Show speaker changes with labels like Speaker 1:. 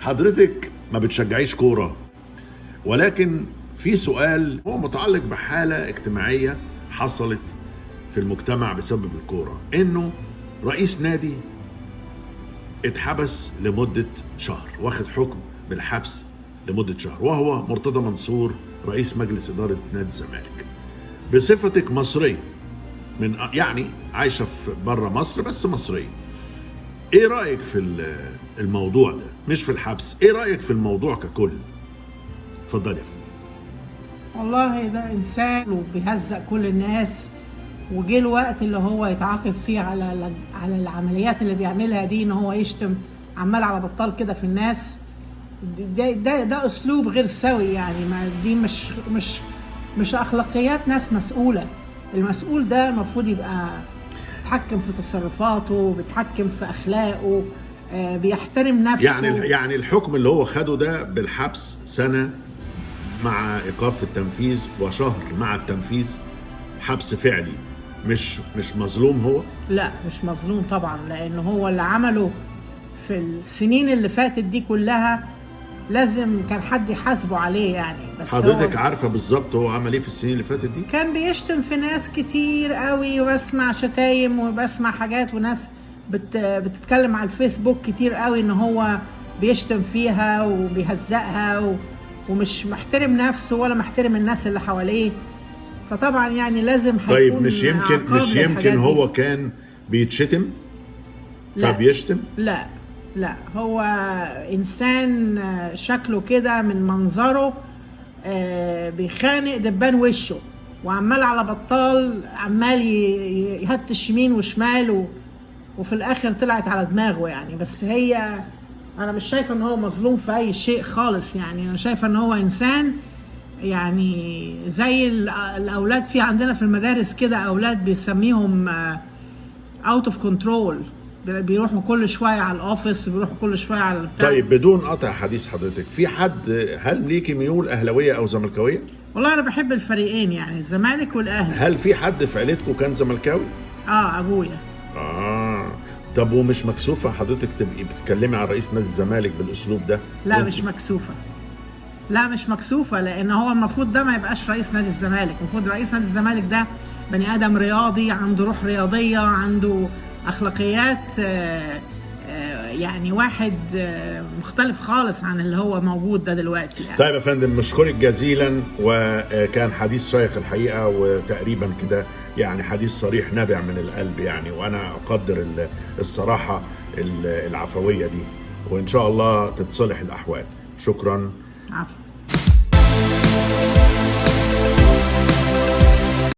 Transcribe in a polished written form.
Speaker 1: حضرتك ما بتشجعيش كورة، ولكن في سؤال هو متعلق بحالة اجتماعية حصلت في المجتمع بسبب الكورة، انه رئيس نادي اتحبس لمدة شهر، واخد حكم بالحبس لمدة شهر، وهو مرتضى منصور رئيس مجلس إدارة نادي الزمالك. بصفتك مصرية، من يعني عايشة في بره مصر بس مصرية، ايه رأيك في الموضوع ده؟ مش في الحبس، ايه رأيك في الموضوع ككل؟ اتفضلي.
Speaker 2: والله ده إنسان وبيهزق كل الناس، وجه الوقت اللي هو يتعاقب فيه على العمليات اللي بيعملها دي، ان هو يشتم عمال على بطال كده في الناس. ده اسلوب غير سوي، يعني ما دي مش اخلاقيات ناس مسؤولة. المسؤول ده المفروض يبقى بيتحكم في تصرفاته، بيتحكم في اخلاقه، بيحترم نفسه.
Speaker 1: يعني الحكم اللي هو خده ده بالحبس سنة مع ايقاف التنفيذ وشهر مع التنفيذ، حبس فعلي، مش مظلوم هو؟
Speaker 2: لا مش مظلوم طبعا، لان هو اللي عمله في السنين اللي فاتت دي كلها لازم كان حد يحاسبه عليه يعني. بس
Speaker 1: حضرتك عارفة بالظبط هو عمل ايه في السنين اللي فاتت دي؟
Speaker 2: كان بيشتم في ناس كتير قوي، وبسمع شتايم وبسمع حاجات، وناس بتتكلم على الفيسبوك كتير قوي ان هو بيشتم فيها وبيهزقها ومش محترم نفسه ولا محترم الناس اللي حواليه. فطبعا يعني لازم هيكون
Speaker 1: طيب مش يمكن هو كان بيتشتم فبيشتم؟
Speaker 2: لا هو إنسان شكله كده من منظره بيخانق دبان وشه، وعمال على بطال عمال يهتش يمين وشمال، وفي الآخر طلعت على دماغه يعني. بس أنا مش شايفة إن هو مظلوم في أي شيء خالص، يعني أنا شايفة إن هو إنسان يعني زي الأولاد في عندنا في المدارس كده، أولاد بيسميهم out of control، بيروحوا كل شويه على الاوفيس، بيروحوا كل شويه على البتاع.
Speaker 1: طيب بدون قطع حديث حضرتك، في حد هل ليكي ميول اهلاويه او زملكاويه؟
Speaker 2: والله انا بحب الفريقين يعني، الزمالك والاهلي.
Speaker 1: هل في حد في عيلتكم كان زملكاوي؟
Speaker 2: ابويا.
Speaker 1: طب ومش مكسوفه حضرتك تبقي بتتكلمي على رئيس نادي الزمالك بالاسلوب ده؟
Speaker 2: لا مش مكسوفه، لا مش مكسوفه، لان هو المفروض ده ما يبقاش رئيس نادي الزمالك. المفروض رئيس نادي الزمالك ده بني ادم رياضي، عنده روح رياضيه، عنده اخلاقيات، يعني واحد مختلف خالص عن اللي هو موجود ده دلوقتي يعني.
Speaker 1: طيب يا فندم، مشكورك جزيلا، وكان حديث شيق الحقيقه، وتقريبا كده يعني حديث صريح نابع من القلب يعني، وانا اقدر الصراحه العفويه دي، وان شاء الله تتصلح الاحوال. شكرا.
Speaker 2: عفو.